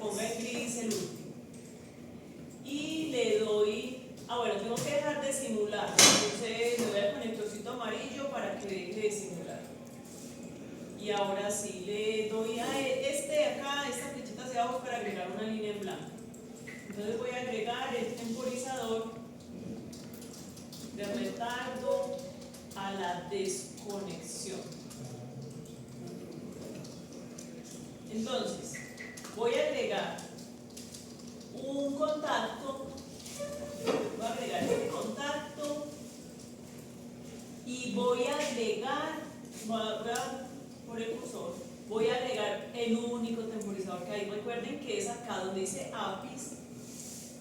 ponga en gris el último. Y le doy, bueno, tengo que dejar de simular, entonces le doy al conectorcito amarillo para que deje de simular. Y ahora sí le doy a acá, esta flechita hacia abajo para agregar una línea en blanco. Entonces voy a agregar el temporizador de retardo a la desconexión. Entonces, voy a agregar un contacto, voy a agregar este contacto y voy a agregar, por el cursor, voy a agregar el único temporizador que hay. Recuerden que es acá donde dice APIs,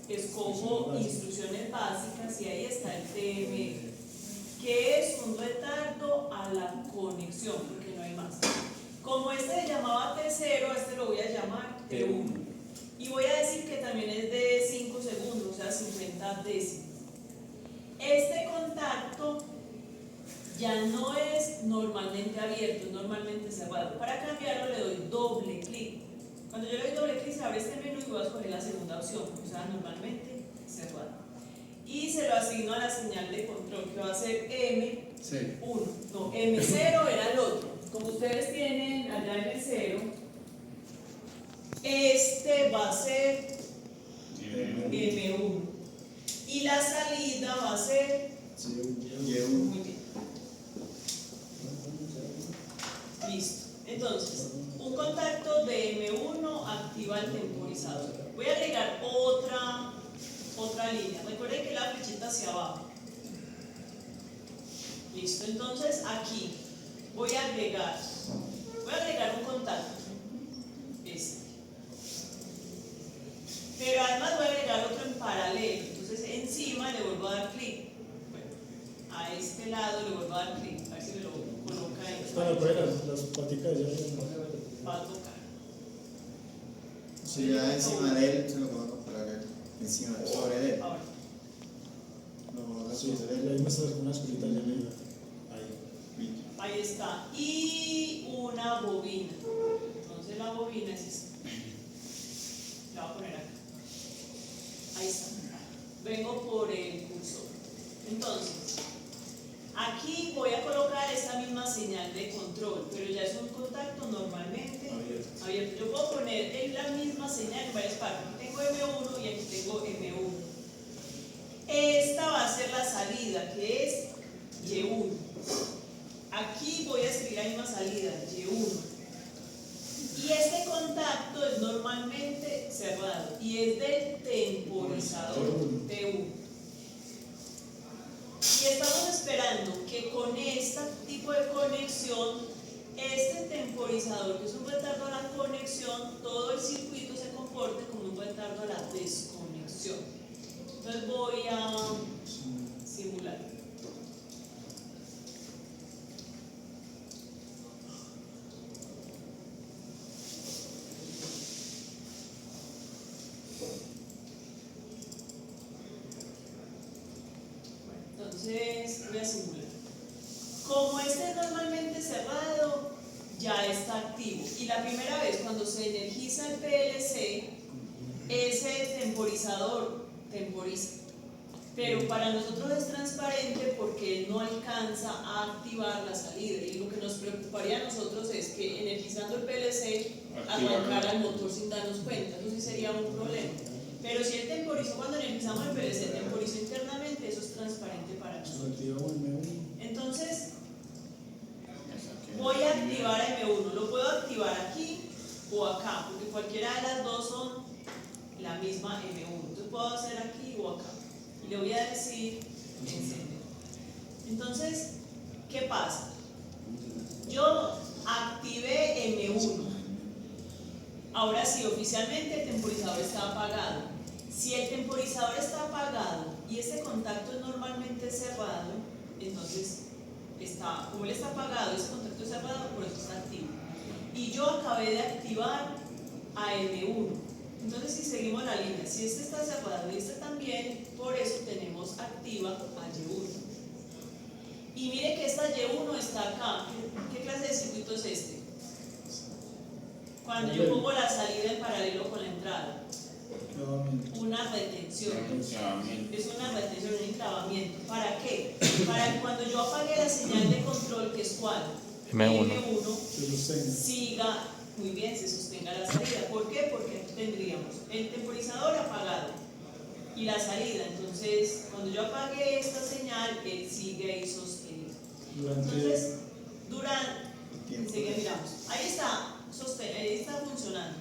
escojo instrucciones básicas y ahí está el TMR, que es un retardo a la conexión, porque no hay más. Como este se llamaba T0, a este lo voy a llamar T1. Y voy a decir que también es de 5 segundos, o sea 50 décimos. Este contacto ya no es normalmente abierto, es normalmente cerrado. Para cambiarlo le doy doble clic. Cuando yo le doy doble clic se abre este menú y voy a escoger la segunda opción, o sea normalmente cerrado. Y se lo asigno a la señal de control que va a ser M1. No, M0 era el otro. Como ustedes tienen allá en el 0, este va a ser M1 y la salida va a ser Y1. Muy bien. Listo. Entonces, un contacto de M1 activa el temporizador. Voy a agregar otra línea. Recuerden que la flechita hacia abajo. Listo. Entonces, aquí voy a agregar un contacto. Pero además voy a agregar otro en paralelo. Entonces, encima le vuelvo a dar clic. Bueno, a este lado le vuelvo a dar clic. A ver si me lo coloca ahí. Bueno, por ahí las paticas ya va a tocar. Si ya encima de él, se lo puedo comparar encima, sobre él. Ahora. no, sí, ahí me está unas cositas ya me Ahí está. Y una bobina. Entonces la bobina es esta. La voy a poner acá. Ahí está. Vengo por el cursor. Entonces, aquí voy a colocar esta misma señal de control, pero ya es un contacto normalmente abierto. Yo puedo poner en la misma señal en varias partes. Aquí tengo M1 y aquí tengo M1. Esta va a ser la salida, que es Y1. Aquí voy a escribir la misma salida, Y1. Y este contacto es normalmente cerrado y es del temporizador T1. Y estamos esperando que con este tipo de conexión, este temporizador, que es un retardo a la conexión, todo el circuito se comporte como un retardo a la desconexión. Entonces voy a simular. Entonces voy a simular. Como este es normalmente cerrado, ya está activo. Y la primera vez cuando se energiza el PLC, ese temporizador temporiza. Pero para nosotros es transparente porque no alcanza a activar la salida. Y lo que nos preocuparía a nosotros es que energizando el PLC arrancara el motor sin darnos cuenta. Eso sí sería un problema. Pero si el temporizó cuando energizamos el PLC, temporizó internamente, eso es transparente para nosotros. Entonces, voy a activar a M1. Lo puedo activar aquí o acá, porque cualquiera de las dos son la misma M1. Entonces puedo hacer aquí o acá. Y le voy a decir encender. Entonces, ¿qué pasa? Yo activé M1. Ahora sí, oficialmente el temporizador está apagado. Si el temporizador está apagado y ese contacto es normalmente cerrado, entonces como él está apagado y ese contacto es cerrado, por eso está activo. Y yo acabé de activar a M1. Entonces, si seguimos la línea, si este está cerrado y este también, por eso tenemos activa a Y1. Y mire que esta Y1 está acá. ¿Qué clase de circuito es este? Cuando yo pongo la salida en paralelo con la entrada. Una retención. Es una retención, un enclavamiento. ¿Para qué? Para que cuando yo apague la señal de control, que es cuál, M1, siga muy bien, se sostenga la salida. ¿Por qué? Porque aquí tendríamos el temporizador apagado y la salida. Entonces, cuando yo apague esta señal, él sigue ahí sostenido. Entonces, enseguida miramos. Ahí está funcionando.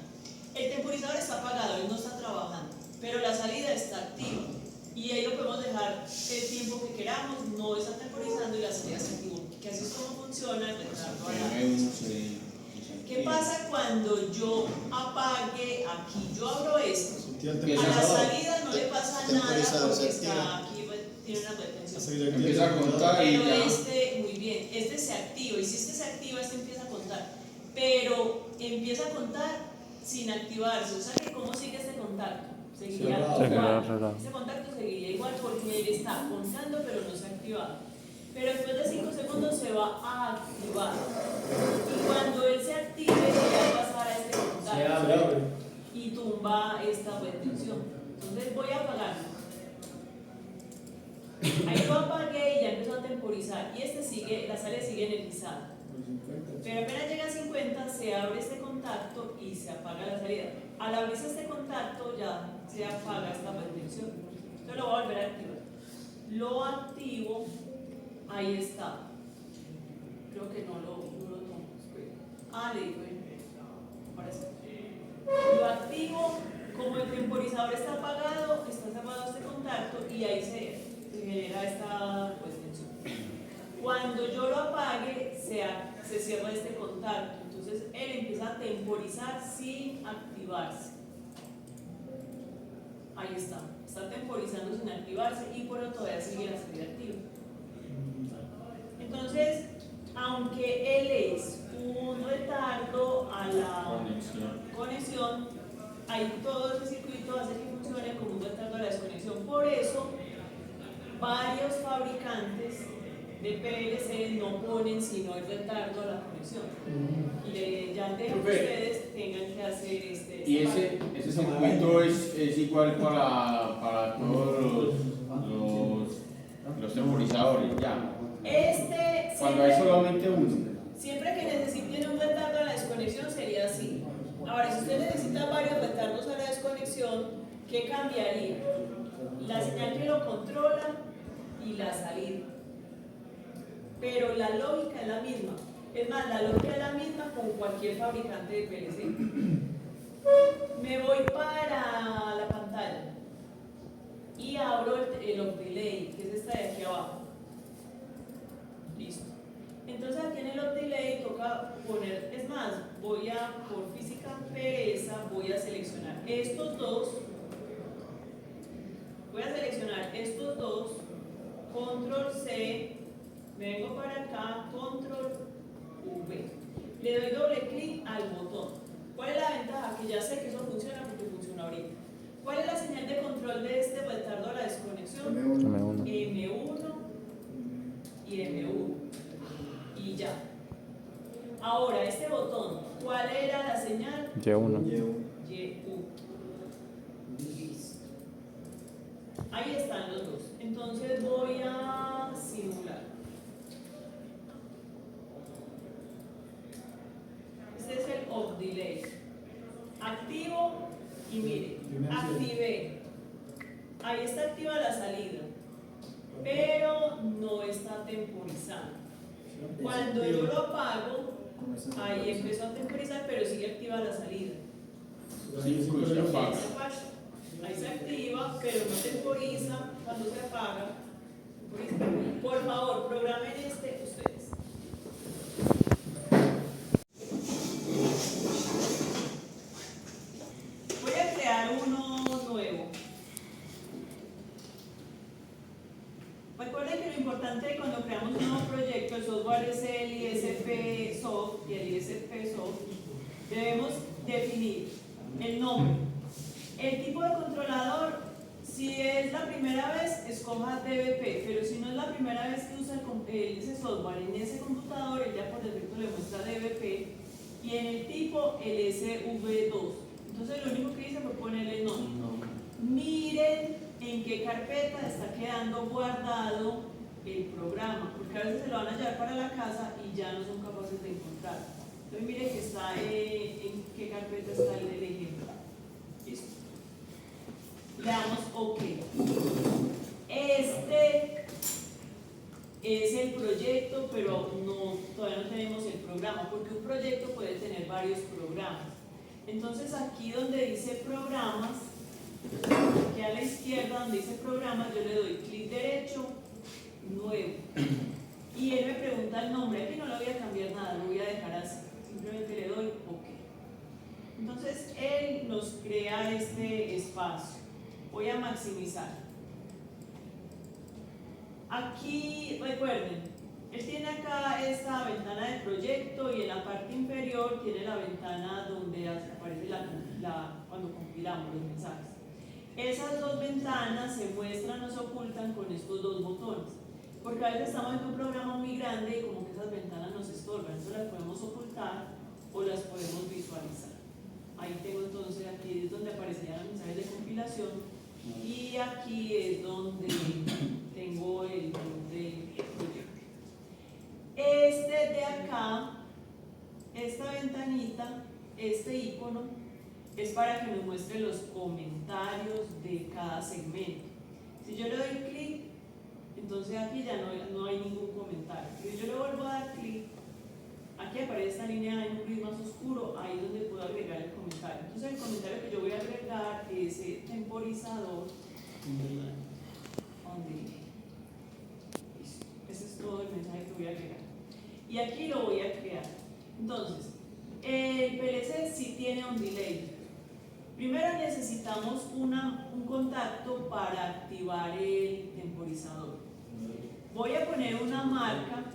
El temporizador está apagado, él no está trabajando, pero la salida está activa. Y ahí lo podemos dejar el tiempo que queramos, no está temporizando y la salida se activa. Que así es como funciona el retardo alarma. ¿Qué pasa cuando yo apague aquí? Yo abro esto. A la salida no le pasa nada porque está aquí, tiene una retención. Empieza a contar y pero ya. muy bien, este se activa y si este se activa, este empieza a contar. Pero empieza a contar sin activarse. O sea que ¿cómo sigue este contacto? Seguiría igual. Este contacto seguiría igual porque él está contando pero no se ha activado. Pero después de 5 segundos se va a activar. Y cuando él se active, va a pasar a este contacto y tumba esta retención. Entonces voy a apagarlo. Ahí lo apagué y ya empezó a temporizar. Y la salida sigue energizada. Pero apenas llega a 50, se abre este contacto y se apaga la salida. Al abrirse este contacto, ya se apaga esta retención. Entonces lo voy a volver a activar. Lo activo. Ahí está. Creo que no lo tomo. Le digo, parece. Lo activo, como el temporizador está apagado, está cerrado este contacto y ahí se genera esta retención. Cuando yo lo apague, se cierra este contacto. Entonces él empieza a temporizar sin activarse. Ahí está temporizando sin activarse y por lo todavía sigue la salida activa. Entonces, aunque él es un retardo a la conexión, ahí todo ese circuito hace que funcione como un retardo a la desconexión. Por eso, varios fabricantes de PLC no ponen sino el retardo a la conexión. Y ya dejo que ustedes tengan que hacer ¿Y ese circuito es igual para todos los temporizadores ya? Cuando hay solamente uno. Siempre que necesiten un retardo a la desconexión sería así. Ahora, si usted necesita varios retardos a la desconexión, ¿qué cambiaría? La señal que lo controla y la salida. Pero la lógica es la misma. Es más, la lógica es la misma con cualquier fabricante de PLC. Me voy para la pantalla y abro el off delay, que es esta de aquí abajo. Listo. Entonces aquí en el off delay toca poner, es más, por física pereza, voy a seleccionar estos dos. Voy a seleccionar estos dos, control C, me vengo para acá, control V. Le doy doble clic al botón. ¿Cuál es la ventaja? Que ya sé que eso funciona porque funciona ahorita. ¿Cuál es la señal de control de este retardo a la desconexión? M1. M1 y M1. Y ya. Ahora, este botón, ¿cuál era la señal? Y1. Y1. Listo. Ahí están los dos. Entonces voy a simular. Este es el off delay. Activo y mire, activé. Ahí está activa la salida, pero no está temporizando. Cuando yo lo apago, ahí empezó a temporizar, pero sigue activa la salida. Sí, pues se apaga. Ahí se activa, pero no temporiza. Cuando se apaga, temporiza. Por favor, programen ustedes. Voy a crear uno nuevo. Recuerden que lo importante cuando creamos un nuevo proyecto, el software es el ISP Soft y el ISP Soft, debemos definir el nombre, el tipo de controlador. Si es la primera vez, escoja DVP, pero si no es la primera vez que usa ese software en ese computador, él ya por defecto le muestra DVP. y en el tipo el SV2. Entonces lo único que hice fue ponerle no. Miren en qué carpeta está quedando guardado el programa, porque a veces se lo van a llevar para la casa y ya no son capaces de encontrar. Entonces miren que está en qué carpeta está el del ejemplo. Listo. Le damos OK. Este es el proyecto, pero todavía no tenemos el programa, porque un proyecto puede tener varios programas. Entonces aquí donde dice programas, aquí a la izquierda donde dice programas, yo le doy clic derecho, nuevo. Y él me pregunta el nombre, aquí no le voy a cambiar nada, lo voy a dejar así, simplemente le doy OK. Entonces él nos crea este espacio. Voy a maximizar. Aquí, recuerden, él tiene acá esta ventana de proyecto y en la parte inferior tiene la ventana donde aparece cuando compilamos los mensajes. Esas dos ventanas se muestran o se ocultan con estos dos botones, porque a veces estamos en un programa muy grande y como que esas ventanas nos estorban, entonces las podemos ocultar o las podemos visualizar. Ahí tengo entonces, aquí es donde aparecerían los mensajes de compilación y aquí es donde tengo el proyecto. Este de acá, esta ventanita, este icono, es para que me muestre los comentarios de cada segmento. Si yo le doy clic, entonces aquí ya no hay ningún comentario. Si yo le vuelvo a dar clic, aquí aparece esta línea en un gris más oscuro, ahí es donde puedo agregar el comentario. Entonces el comentario que yo voy a agregar es el temporizador. Ese es todo el mensaje que voy a agregar. Y aquí lo voy a crear. Entonces, el PLC sí tiene un delay. Primero necesitamos un contacto para activar el temporizador. Voy a poner una marca.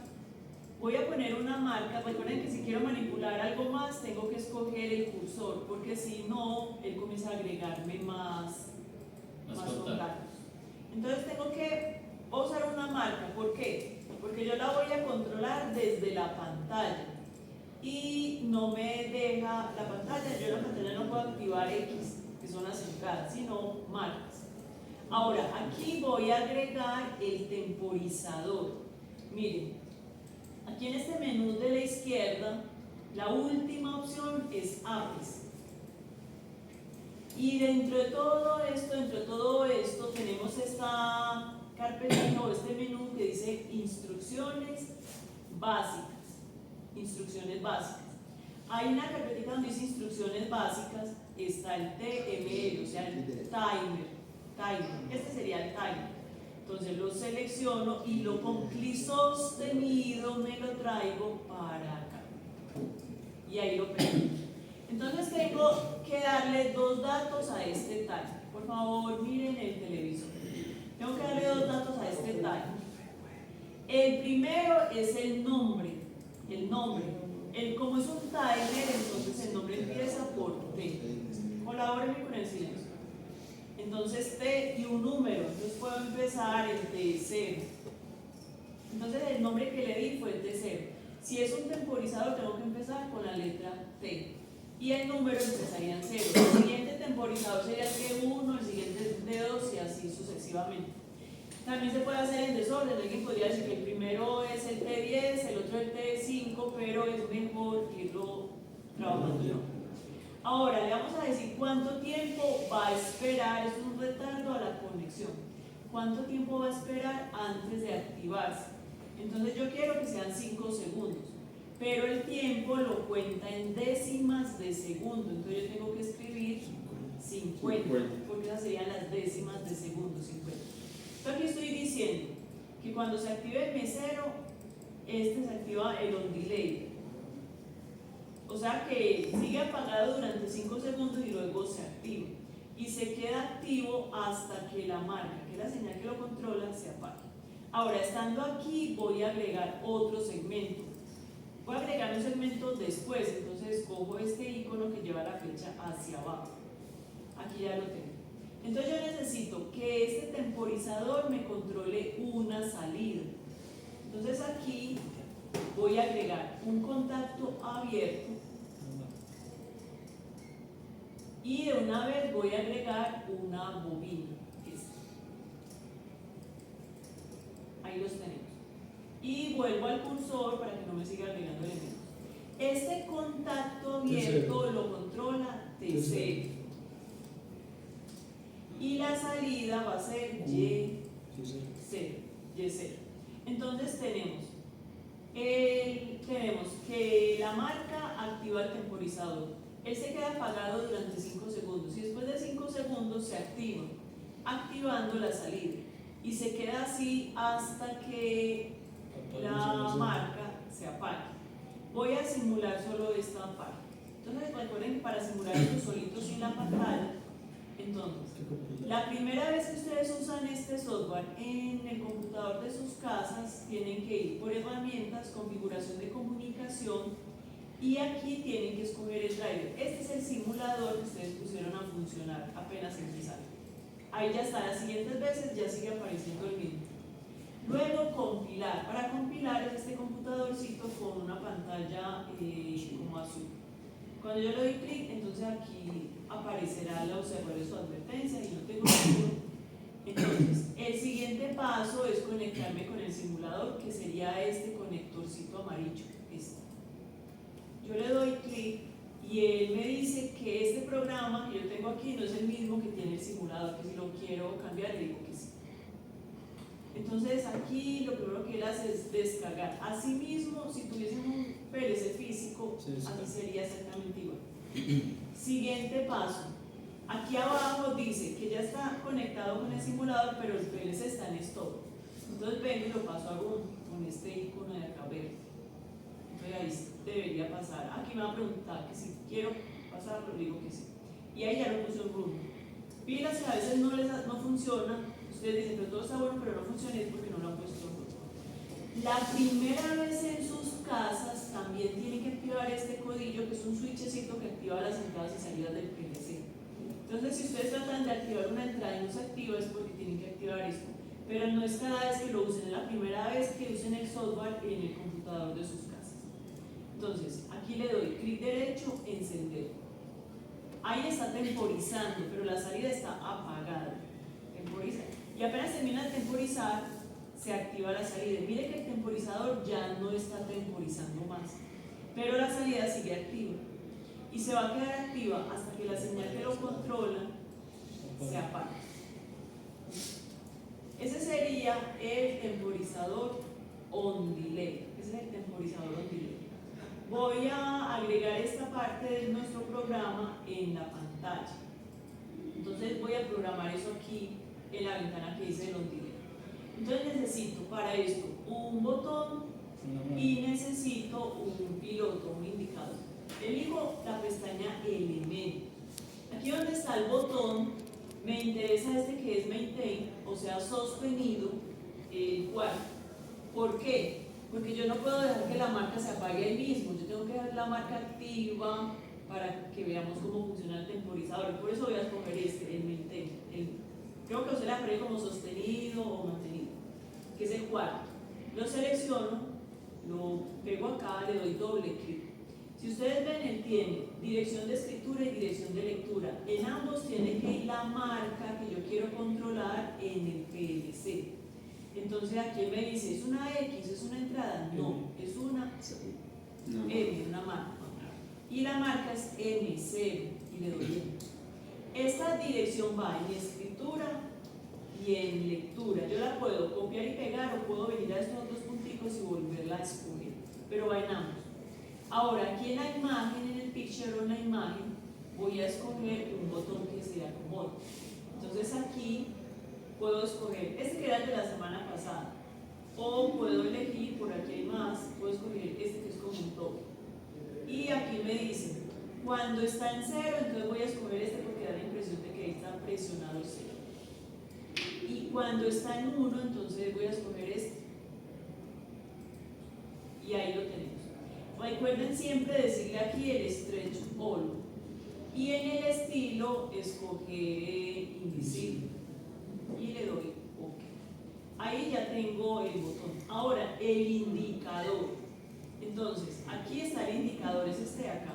Recuerden que si quiero manipular algo más, tengo que escoger el cursor, porque si no, él comienza a agregarme más contactos. Entonces tengo que usar una marca. ¿Por qué? Porque yo la voy a controlar desde la pantalla y no me deja la pantalla. Yo en la pantalla no puedo activar X, que son las entradas, sino marcas. Ahora, aquí voy a agregar el temporizador. Miren, aquí en este menú de la izquierda, la última opción es APIs. Y dentro de todo esto tenemos esta carpetita o este menú que dice instrucciones básicas. Instrucciones básicas. Hay una carpetita donde dice instrucciones básicas, está el TML, o sea, el timer. Este sería el timer. Entonces lo selecciono y lo con clic sostenido me lo traigo para acá. Y ahí lo pego. Entonces tengo que darle dos datos a este timer. Por favor, miren el televisor. Tengo que darle dos datos a este timer. El primero es el nombre. Como es un timer, entonces el nombre empieza por T. Colabórenme con el silencio. Entonces T y un número. Entonces puedo empezar en T0. Entonces el nombre que le di fue T0. Si es un temporizador, tengo que empezar con la letra T. Y el número empezaría en 0. El siguiente temporizador sería el T1, el siguiente T2 y así sucesivamente. También se puede hacer en desorden. Alguien podría decir que el primero es el T10, el otro el T5, pero es mejor irlo trabajando, ¿no? Ahora le vamos a decir cuánto tiempo va a esperar, es un retardo a la conexión. ¿Cuánto tiempo va a esperar antes de activarse? Entonces yo quiero que sean 5 segundos. Pero el tiempo lo cuenta en décimas de segundo, entonces yo tengo que escribir 50, porque esas serían las décimas de segundo, 50. Entonces aquí estoy diciendo que cuando se active el mesero, se activa el on delay. O sea que sigue apagado durante 5 segundos y luego se activa. Y se queda activo hasta que la marca, que es la señal que lo controla, se apague. Ahora, estando aquí, voy a agregar otro segmento. Voy a agregar un segmento después, entonces cojo este icono que lleva la flecha hacia abajo. Aquí ya lo tengo. Entonces yo necesito que este temporizador me controle una salida. Entonces aquí voy a agregar un contacto abierto Y de una vez voy a agregar una bobina. Esta. Ahí los tenemos. Y vuelvo al cursor para que no me siga agregando elementos. Este contacto abierto lo controla T0. Y la salida va a ser Y0. Y0. Entonces tenemos que la marca activa el temporizador. Él se queda apagado durante 5 segundos y después de 5 segundos se activa, activando la salida. Y se queda así hasta que la marca se apague. Voy a simular solo esta parte. Entonces recuerden que para simular esto solito sin la pantalla, entonces, la primera vez que ustedes usan este software en el computador de sus casas, tienen que ir por herramientas, configuración de comunicación, y aquí tienen que escoger el driver. Este es el simulador que ustedes pusieron a funcionar apenas empezaron. Ahí ya está, las siguientes veces ya sigue apareciendo el mismo. Luego compilar. Para compilar es este computadorcito con una pantalla como azul. Cuando yo le doy clic, entonces aquí aparecerá la observar su advertencia y no tengo ningún. Entonces, el siguiente paso es conectarme con el simulador, que sería este conectorcito amarillo. Este. Yo le doy clic y él me dice que este programa que yo tengo aquí no es el mismo que tiene el simulador, que si lo quiero cambiar le digo que sí. Entonces aquí lo primero que él hace es descargar. Asimismo, si tuviesen un PLC físico, así sería exactamente igual. Siguiente paso. Aquí abajo dice que ya está conectado con el simulador, pero el PLC está en stop. Entonces vengo y lo paso a room con este icono de acá verde. Entonces ahí debería pasar. Aquí me va a preguntar que si quiero pasarlo, digo que sí. Y ahí ya lo puso en room. Pilas que a veces no funciona. Ustedes dicen, pero todo está bueno, pero no funciona, es porque no lo han puesto en room. La primera vez en sus casas también tienen que activar este codillo, que es un switchecito que activa las entradas y salidas del PLC. Entonces, si ustedes tratan de activar una entrada y no se activa, es porque tienen que activar esto. Pero no es cada vez que lo usen, es la primera vez que usen el software en el computador de sus casas. Entonces, aquí le doy clic derecho, encender. Ahí está temporizando, pero la salida está apagada. Temporiza. Y apenas termina de temporizar, se activa la salida. Mire que el temporizador ya no está temporizando más, pero la salida sigue activa. Y se va a quedar activa hasta que la señal que lo controla se apague. Ese sería el temporizador on delay. Ese es el temporizador on delay. Voy a agregar esta parte de nuestro programa en la pantalla. Entonces voy a programar eso aquí en la ventana que dice el on delay. Entonces necesito para esto un botón y necesito un piloto, un indicador. Elijo la pestaña Elementos. Aquí donde está el botón, me interesa este que es Maintain, o sea, sostenido, el cual. ¿Por qué? Porque yo no puedo dejar que la marca se apague ahí mismo, yo tengo que dejar la marca activa para que veamos cómo funciona el temporizador. Por eso voy a escoger este, el Maintain. Creo que usted le aparece como sostenido o mantenido, que es el cual. Lo selecciono, lo pego acá, le doy doble clic. Si ustedes ven, él tiene dirección de escritura y dirección de lectura. En ambos tiene que ir la marca que yo quiero controlar en el PLC. Entonces aquí me dice, ¿es una X? ¿Es una entrada? No, es una M, una marca. Y la marca es M0 y le doy M. Esta dirección va en escritura y en lectura. Yo la puedo copiar y pegar o puedo venir a estos dos punticos y volverla a escoger, pero va en ambos. Ahora, aquí en la imagen, en el picture o en la imagen, voy a escoger un botón que se acomode. Entonces aquí puedo escoger este que era el de la semana pasada, o puedo elegir, por aquí hay más, puedo escoger este que es como un toque. Y aquí me dice, cuando está en 0, entonces voy a escoger este porque da la impresión de que ahí está presionado el 0. Y cuando está en 1, entonces voy a escoger este. Y ahí lo tenemos. Recuerden siempre decirle aquí el stretch all. Y en el estilo escoger invisible. Y le doy OK. Ahí ya tengo el botón. Ahora, el indicador. Entonces, aquí está el indicador, es este de acá.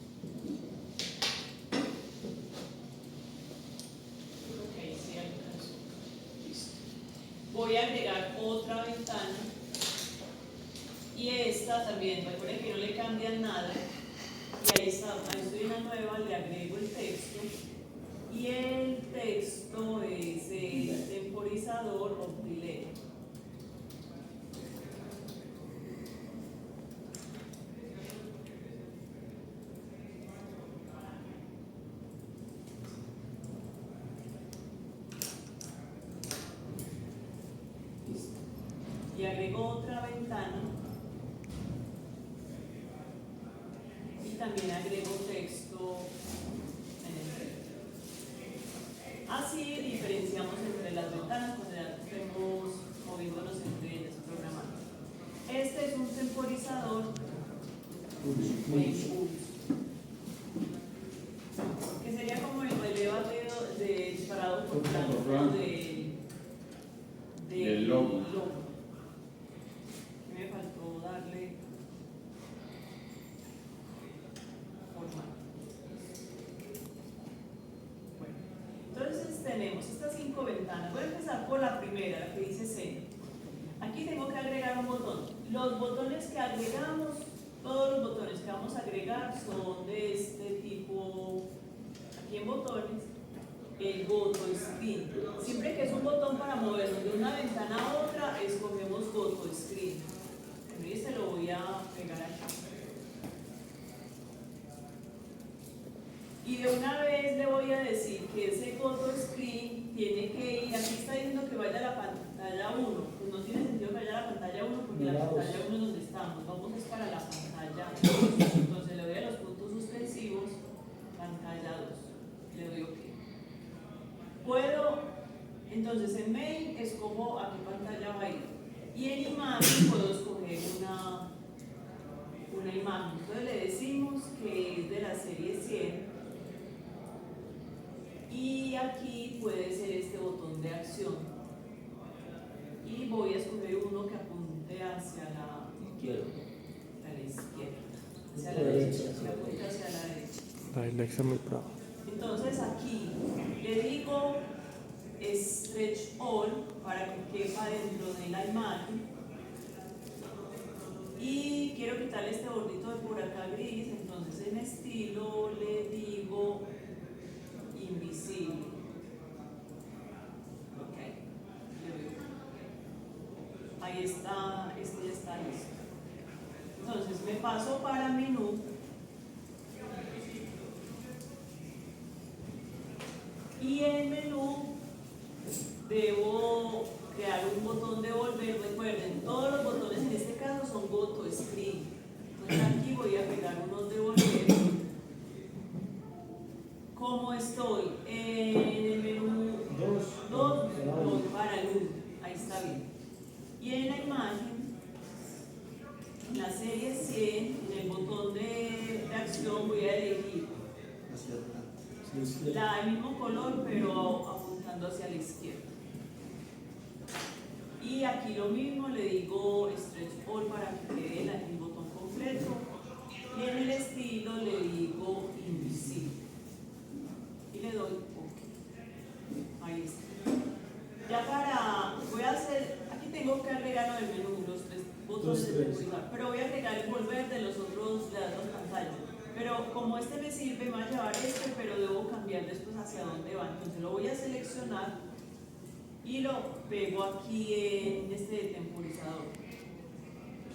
otra ventana y esta también, recuerden que no le cambian nada y ahí está, ahí estoy en una nueva, le agrego el texto y el texto es el temporizador of delay. Y agrego otra ventana y también agrego texto en el texto. Así diferenciamos entre las ventanas cuando ya estemos moviéndonos entre ellas, programando. Este es un temporizador de impulso, que sería como el releva de disparado por flanco del logo. Me faltó darle forma. Bueno, entonces tenemos estas 5 ventanas. Voy a empezar por la primera, la que dice C. Aquí tengo que agregar un botón. Los botones que agregamos, todos los botones que vamos a agregar son de este tipo. Aquí en botones, el Go to Screen. Siempre que es un botón para movernos de una ventana a otra, escogemos Go to Screen. Y se lo voy a pegar acá. Y de una vez le voy a decir que ese Go to Screen tiene que ir, aquí está diciendo que vaya a la pantalla 1. Pues no tiene sentido que vaya a la pantalla 1 porque la pantalla 1 es donde estamos. Vamos es para la pantalla 2. Entonces le doy a los puntos suspensivos, pantalla 2. Le doy OK. Puedo, entonces en main escojo a qué pantalla va a ir. Y en imagen puedo escoger una imagen. Entonces le decimos que es de la serie 100. Y aquí puede ser este botón de acción. Y voy a escoger uno que apunte hacia la izquierda. Hacia la derecha. Que apunte hacia la derecha. Alexa muy bravo. Entonces aquí le digo Stretch All para que quepa dentro de la imagen. Y quiero quitarle este bordito de por acá gris, entonces en estilo le digo invisible. Ok, ahí está, este ya está listo. Entonces me paso para menú. Y en menú debo crear un botón de volver. Recuerden, todos los botones en este caso son Go to Screen. Entonces aquí voy a pegar unos de volver. ¿Cómo estoy? En el menú 2, voy para el 1. Ahí está bien. Y en la imagen, en la serie 100, en el botón de acción voy a elegir el mismo color pero apuntando hacia la izquierda. Y aquí lo mismo, le digo Stretch All para que quede el botón completo. Y en el estilo le digo invisible. Y le doy OK. Ahí está. Ya voy a hacer, aquí tengo que agregar en el menú los 3 botones de temporizar, pero voy a agregar el volver de las dos pantallas. Pero como este me sirve, me va a llevar este, pero debo cambiar después hacia dónde va. Entonces lo voy a seleccionar y lo pego aquí en este temporizador.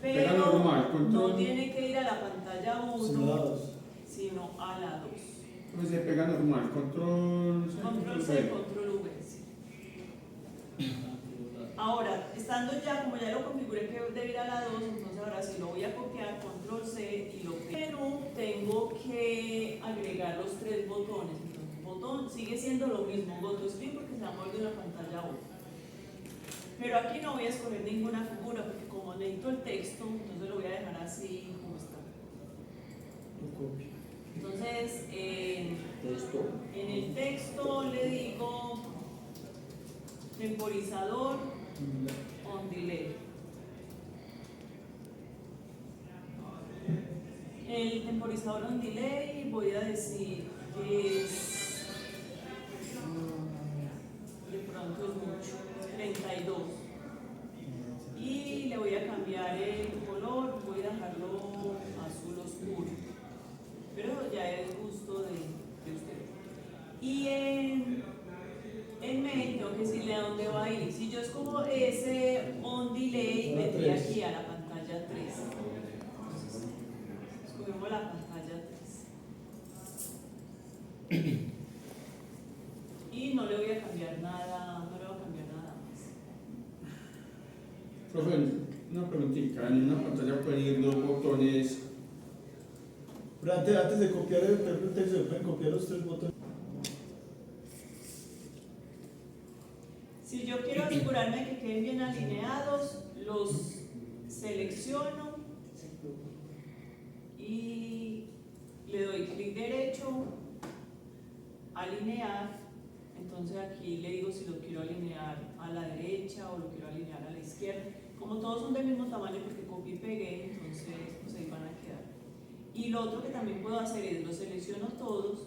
Pero normal, control. no tiene que ir a la pantalla 1, sino a la 2. Pues se pega normal, control C, Control C, control V. Sí. Ahora, estando ya, como ya lo configuré que debe ir a la 2, entonces ahora sí lo voy a copiar, control C y lo pego. Pero tengo que agregar los 3 botones. Entonces, el botón sigue siendo lo mismo, Go to Screen porque se va a mover de una pantalla a otra. Pero aquí no voy a escoger ninguna figura porque como necesito el texto, entonces lo voy a dejar así como está. Entonces, en el texto le digo temporizador on delay. El temporizador on delay voy a decir que es, de pronto es mucho, 32. cambiar el color, voy a dejarlo azul oscuro, pero ya es gusto de ustedes. Y en main tengo que decirle a dónde va a ir. Si yo escojo ese on delay, vendría aquí a la pantalla 3. Escogemos la pantalla 3. Y no le voy a cambiar nada, no le voy a cambiar nada más. Profe, una preguntita, en una pantalla pueden ir dos botones. Pero antes de copiar el texto, ¿se pueden copiar los 3 botones? Si yo quiero asegurarme que queden bien alineados, los selecciono y le doy clic derecho, alinear. Entonces aquí le digo si lo quiero alinear a la derecha o lo quiero alinear a la izquierda. Como todos son del mismo tamaño porque copié y pegué, entonces pues ahí van a quedar. Y lo otro que también puedo hacer es los selecciono todos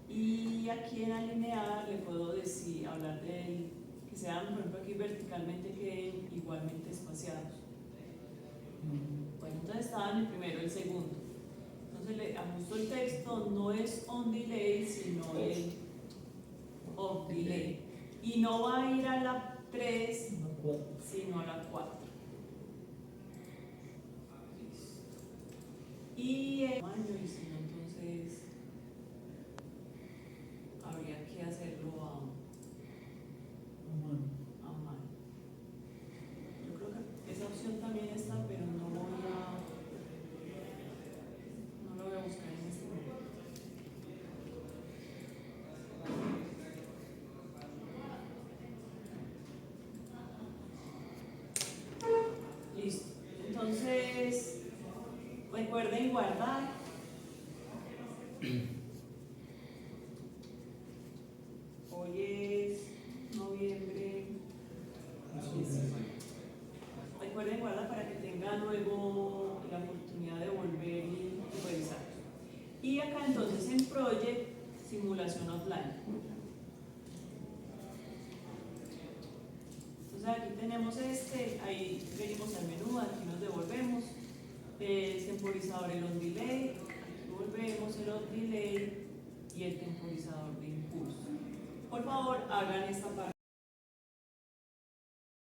y aquí en alinear le puedo decir, hablar del que sean, por ejemplo, aquí verticalmente queden igualmente espaciados. Bueno, entonces estaba en el primero, el segundo. Entonces le ajusto el texto, no es on delay, sino el off delay. Y no va a ir a la 3, sino a la 4. Y el tamaño, y si no, entonces habría que hacerlo a mano. Yo creo que esa opción también está, pero no lo voy a buscar en este momento. Listo. Entonces, recuerden guardar. Hoy es noviembre 19. Recuerden guardar para que tengan luego la oportunidad de volver y revisar. Y acá entonces en Project, simulación offline. Entonces aquí tenemos ahí venimos al menú, aquí nos devolvemos, el temporizador, el on delay, aquí volvemos el on delay y el temporizador de impulso. Por favor, hagan esta parte.